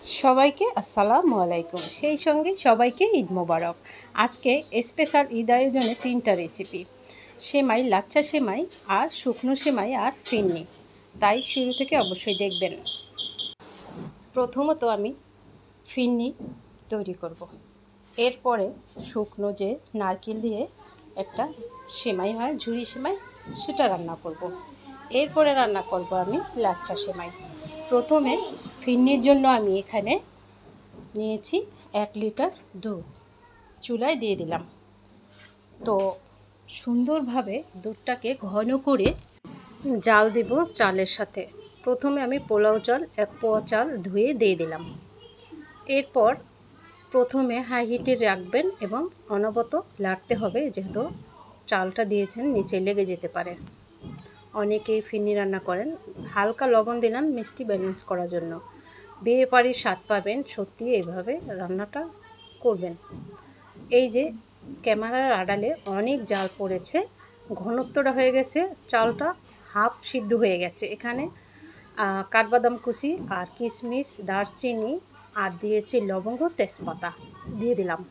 সবাইকে আসসালামু আলাইকুম। সেই সঙ্গে সবাইকে ঈদ মোবারক। আজকে স্পেশাল ঈদ আয়োজনে 3টা রেসিপি, সেমাই, লাচ্ছা সেমাই আর শুকনো সেমাই আর ফিরনি। তাই শুরু থেকে অবশ্যই দেখবেন। প্রথমত আমি ফিরনি তৈরি করব। এরপরে শুকনো যে নারকেল দিয়ে একটা সেমাই হয়, ঝুরি সেমাই, সেটা রান্না করব। এরপরে রান্না করব আমি লাচ্ছা সেমাই। প্রথমে ফিরনির জন্য আমি এখানে নিয়েছি 1 লিটার দুধ, চুলায় দিয়ে দিলাম। তো সুন্দরভাবে দুধটাকে ঘন করে জাল দেব চালের সাথে। প্রথমে আমি পোলাও চাল 1 পোয়া চাল ধুয়ে দিয়ে দিলাম। এরপর প্রথমে হাই হিটে রাখবেন এবং অনবরত লাড়তে হবে, যেহেতু চালটা দিয়েছেন নিচে লেগে যেতে পারে। অনেকেই ফিরনি রান্না করেন। হালকা লবণ দিলাম মিষ্টি ব্যালেন্স করার জন্য। বিয়ে বাড়ির স্বাদ পাবেন সত্যি এইভাবে রান্নাটা করবেন। এই যে ক্যামেরার আড়ালে অনেক জাল পড়েছে, ঘনত্বটা হয়ে গেছে, চালটা হাফ সিদ্ধ হয়ে গেছে। এখানে কাঠবাদাম কুচি আর কিশমিশ, দারচিনি আর দিয়েছি লবঙ্গ, তেজপাতা দিয়ে দিলাম।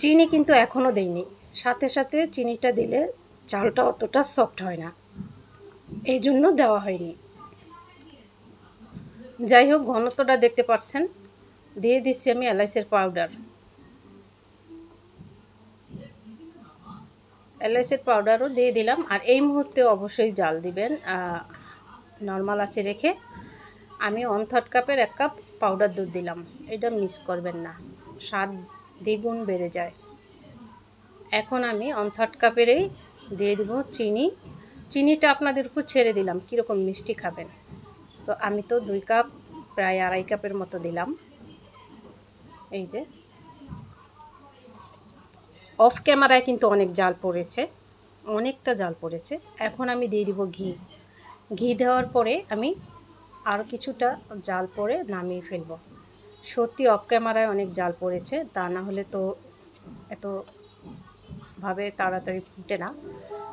চিনি কিন্তু এখনও দেইনি, সাথে সাথে চিনিটা দিলে চালটা অতটা সফট হয় না, এই জন্য দেওয়া হয়নি। যাই হোক, ঘনত্বটা দেখতে পাচ্ছেন। দিয়ে দিচ্ছি আমি এলাচের পাউডার। এলাচের পাউডারও দিয়ে দিলাম। আর এই মুহূর্তে অবশ্যই জাল দিবেন নর্মাল আঁচে রেখে। আমি 1/3 কাপের 1 কাপ পাউডার দুধ দিলাম, এটা মিস করবেন না, স্বাদ দ্বিগুণ বেড়ে যায়। এখন আমি 1/3 কাপেরই দিয়ে দিব চিনি। চিনিটা আপনাদের উপর ছেড়ে দিলাম কীরকম মিষ্টি খাবেন। তো আমি তো 2 কাপ, প্রায় 2.5 কাপের মতো দিলাম। এই যে অফ ক্যামেরায় কিন্তু অনেক জাল পড়েছে, অনেকটা জাল পড়েছে। এখন আমি দিয়ে দিব ঘি। ঘি দেওয়ার পরে আমি আরও কিছুটা জাল পরে নামিয়ে ফেলব। সত্যি অফ ক্যামেরায় অনেক জাল পড়েছে, তা না হলে তো এতভাবে তাড়াতাড়ি ফুটে না।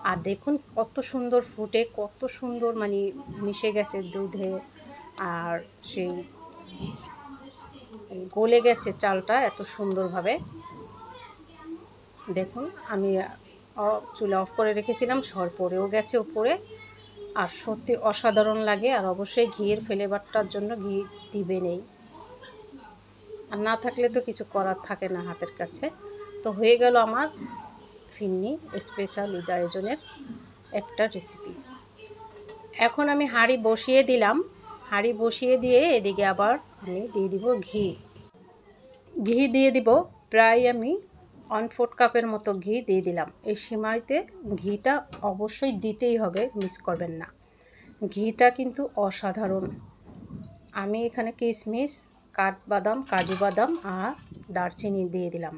আর দেখুন কত সুন্দর ফুটে, কত সুন্দর মানে মিশে গেছে দুধে, আর সেই গলে গেছে চালটা এত সুন্দরভাবে। দেখুন আমি চুলা অফ করে রেখেছিলাম, সর পড়েও গেছে উপরে। আর সত্যি অসাধারণ লাগে। আর অবশ্যই ঘিয়ের ফ্লেভারটার জন্য ঘি দিবেনই, আর না থাকলে তো কিছু করার থাকে না হাতের কাছে। তো হয়ে গেল আমার ফিরনি স্পেশাল ঈদ আয়োজনের একটা রেসিপি। এখন আমি হাঁড়ি বসিয়ে দিলাম। হাঁড়ি বসিয়ে দিয়ে এদিকে আবার আমি দিয়ে দিব ঘি। ঘি দিয়ে দিব প্রায় আমি 1/4 কাপের মতো ঘি দিয়ে দিলাম। এই সিমাইতে ঘিটা অবশ্যই দিতেই হবে, মিস করবেন না। ঘিটা কিন্তু অসাধারণ। আমি এখানে কিশমিশ, কাঠবাদাম, কাজু বাদাম আর দারচিনি দিয়ে দিলাম।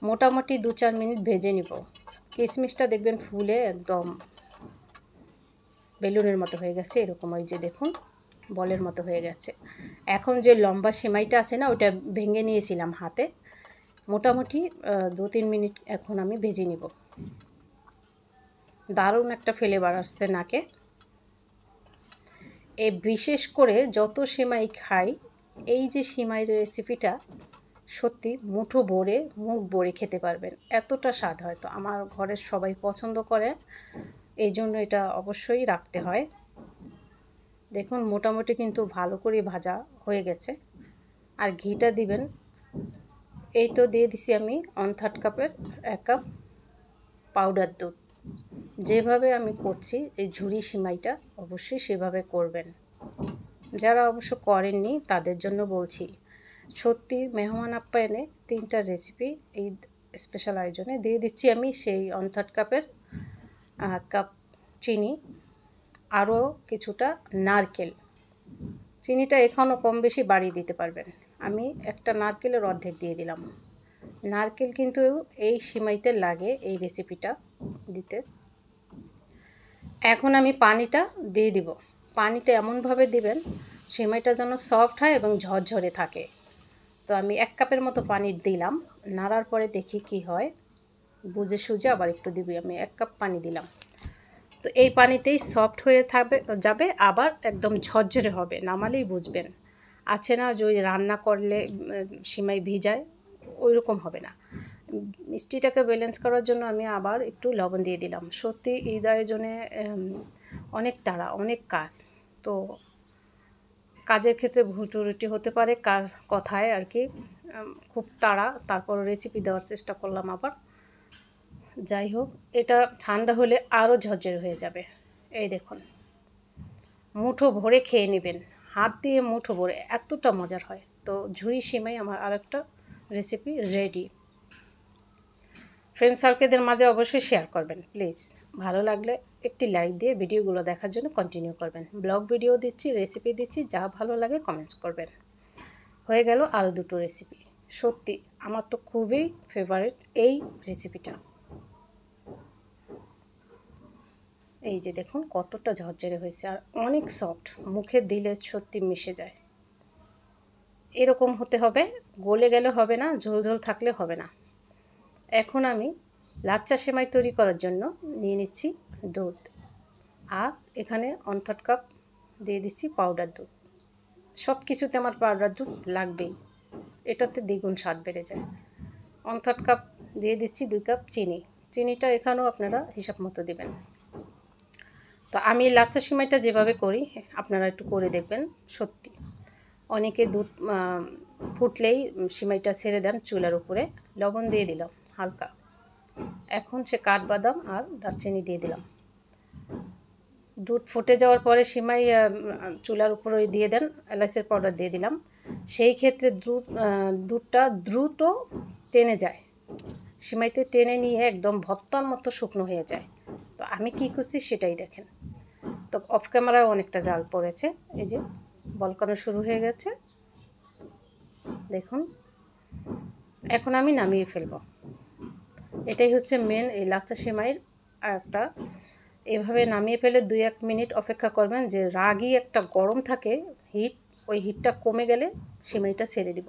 মোটামুটি 2-4 মিনিট ভেজে নিব। কিশমিশটা দেখবেন ফুলে একদম বেলুনের মতো হয়ে গেছে, এরকম ওই যে দেখুন বলের মতো হয়ে গেছে। এখন যে লম্বা সেমাইটা আছে না, ওটা ভেঙে নিয়েছিলাম হাতে। মোটামুটি 2-3 মিনিট এখন আমি ভেজে নিব। দারুণ একটা ফ্লেভার আসছে নাকে। এই বিশেষ করে যত সেমাই খাই, এই যে সেমাইয়ের রেসিপিটা সত্যি মুঠো ভরে, মুখ ভরে খেতে পারবেন, এতটা স্বাদ হয়। তো আমার ঘরের সবাই পছন্দ করে, এই জন্য এটা অবশ্যই রাখতে হয়। দেখুন মোটামুটি কিন্তু ভালো করে ভাজা হয়ে গেছে। আর ঘিটা দিবেন, এই তো দিয়ে দিছি আমি 1/3 কাপের 1 কাপ পাউডার দুধ। যেভাবে আমি করছি এই ঝুরি সেমাইটা অবশ্যই সেভাবে করবেন। যারা অবশ্য করেননি তাদের জন্য বলছি। সত্যি মেহমান আপ্যায়নে 3টা রেসিপি এই স্পেশাল আয়োজনে দিয়ে দিচ্ছি আমি সেই 1/3 কাপের 1 কাপ চিনি, আরও কিছুটা নারকেল। চিনিটা এখনও কম বেশি বাড়িয়ে দিতে পারবেন। আমি একটা নারকেলের অর্ধেক দিয়ে দিলাম। নারকেল কিন্তু এই সেমাইতে লাগে, এই রেসিপিটা দিতে। এখন আমি পানিটা দিয়ে দিব। পানিটা এমনভাবে দিবেন সেমাইটা যেন সফট হয় এবং ঝরঝরে থাকে। তো আমি 1 কাপের মতো পানি দিলাম। নাড়ার পরে দেখি কি হয়, বুঝে সুঝে আবার একটু দিবি। আমি 1 কাপ পানি দিলাম। তো এই পানিতেই সফট হয়ে যাবে, আবার একদম ঝরঝরে হবে, নামালেই বুঝবেন। আছে না যে ওই রান্না করলে সিমাই ভিজায়, ওই রকম হবে না। মিষ্টিটাকে ব্যালেন্স করার জন্য আমি আবার একটু লবণ দিয়ে দিলাম। সত্যি ঈদ আয়োজনে অনেক তাড়া, অনেক কাজ, তো কাজের ক্ষেত্রে ভুল ত্রুটি হতে পারে, কথায় আর কি, খুব তাড়া, তারপর রেসিপি দেওয়ার চেষ্টা করলাম আবার। যাই হোক, এটা ঠান্ডা হলে আরও ঝরঝরে হয়ে যাবে। এই দেখুন, মুঠো ভরে খেয়ে নেবেন, হাত দিয়ে মুঠো ভরে, এতটা মজার হয়। তো ঝুরি সিমাই আমার আরেকটা রেসিপি রেডি। ফ্রেন্ড সার্কেলদের মাঝে অবশ্যই শেয়ার করবেন প্লিজ। ভালো লাগলে একটি লাইক দিয়ে ভিডিওগুলো দেখার জন্য কন্টিনিউ করবেন। ব্লগ ভিডিও দিচ্ছি, রেসিপি দিচ্ছি, যা ভালো লাগে কমেন্টস করবেন। হয়ে গেল আরও দুটো রেসিপি। সত্যি আমার তো খুবই ফেভারিট এই রেসিপিটা। এই যে দেখুন কতটা ঝরঝরে হয়েছে, আর অনেক সফট, মুখে দিলে সত্যি মিশে যায়। এরকম হতে হবে, গলে গেলে হবে না, ঝোল ঝোল থাকলে হবে না। এখন আমি লাচ্চা সেমাই তৈরি করার জন্য নিয়ে নিচ্ছি দুধ, আর এখানে 1/3 কাপ দিয়ে দিচ্ছি পাউডার দুধ। সব কিছুতে আমার পাউডার দুধ লাগবেই, এটাতে দ্বিগুণ স্বাদ বেড়ে যায়। 1/3 কাপ দিয়ে দিচ্ছি 2 কাপ চিনি। চিনিটা এখানেও আপনারা হিসাব মতো দেবেন। তো আমি লাচ্চা সেমাইটা যেভাবে করি আপনারা একটু করে দেখবেন। সত্যি অনেকে দুধ ফুটলেই সেমাইটা ছেড়ে দেন চুলার উপরে। লবণ দিয়ে দিলাম হালকা, এখন সে কাঠবাদাম আর দারচিনি দিয়ে দিলাম। দুধ ফুটে যাওয়ার পরে সিমাই চুলার উপরে দিয়ে দেন, এলাচের পাউডার দিয়ে দিলাম। সেই ক্ষেত্রে দুধটা দ্রুত টেনে যায়, সিমাইতে টেনে নিয়ে একদম ভর্তার মতো শুকনো হয়ে যায়। তো আমি কী করছি সেটাই দেখেন। তো অফ ক্যামেরায় অনেকটা জাল পড়েছে, এই যে বলকানো শুরু হয়ে গেছে দেখুন। এখন আমি নামিয়ে ফেলব। এটাই হচ্ছে মেন এই লাচ্চা সেমাইয়ের একটা। এভাবে নামিয়ে ফেলে 2-1 মিনিট অপেক্ষা করবেন, যে রাগই একটা গরম থাকে হিট, ওই হিটটা কমে গেলে সেমাইটা ছেড়ে দিব।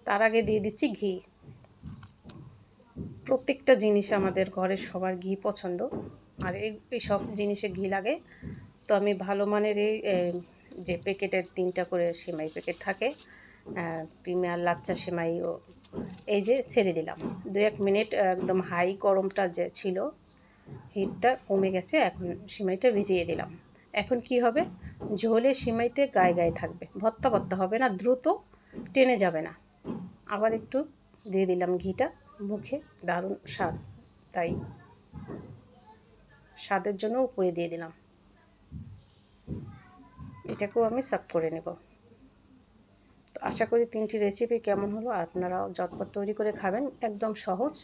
তার আগে দিয়ে দিচ্ছি ঘি। প্রত্যেকটা জিনিস আমাদের ঘরের সবার ঘি পছন্দ, আর এই সব জিনিসে ঘি লাগে। তো আমি ভালো মানের এই যে প্যাকেটের 3টা করে সেমাই প্যাকেট থাকে, প্রিমিয়ার লাচ্চা সেমাইও, এই যে ছেড়ে দিলাম। 2-1 মিনিট একদম হাই গরমটা যে ছিল, হিটটা কমে গেছে। এখন সিমাইটা ভিজিয়ে দিলাম। এখন কি হবে, ঝোলে সিমাইতে গায়ে গায়ে থাকবে, ভর্তা ভর্তা হবে না, দ্রুত টেনে যাবে না। আবার একটু দিয়ে দিলাম ঘিটা, মুখে দারুণ স্বাদ, তাই স্বাদের জন্য উপরে দিয়ে দিলাম। এটাকেও আমি সার্ভ করে নেব। তো আশা করি 3টি রেসিপি কেমন হলো, আপনারাও ঝটপট তৈরি করে খাবেন, একদম সহজ।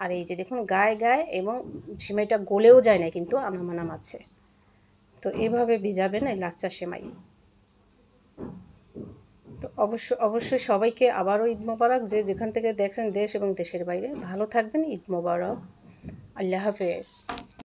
আর এই যে দেখুন গায়ে গায়ে, এবং সিমাইটা গলেও যায় না কিন্তু আনামানাম আছে। তো এভাবে ভিজাবেন এই লাচ্চা সেমাই। তো অবশ্যই সবাইকে আবারও ঈদ মোবারক, যে যেখান থেকে দেখছেন দেশ এবং দেশের বাইরে। ভালো থাকবেন, ঈদ মোবারক, আল্লাহ হাফেজ।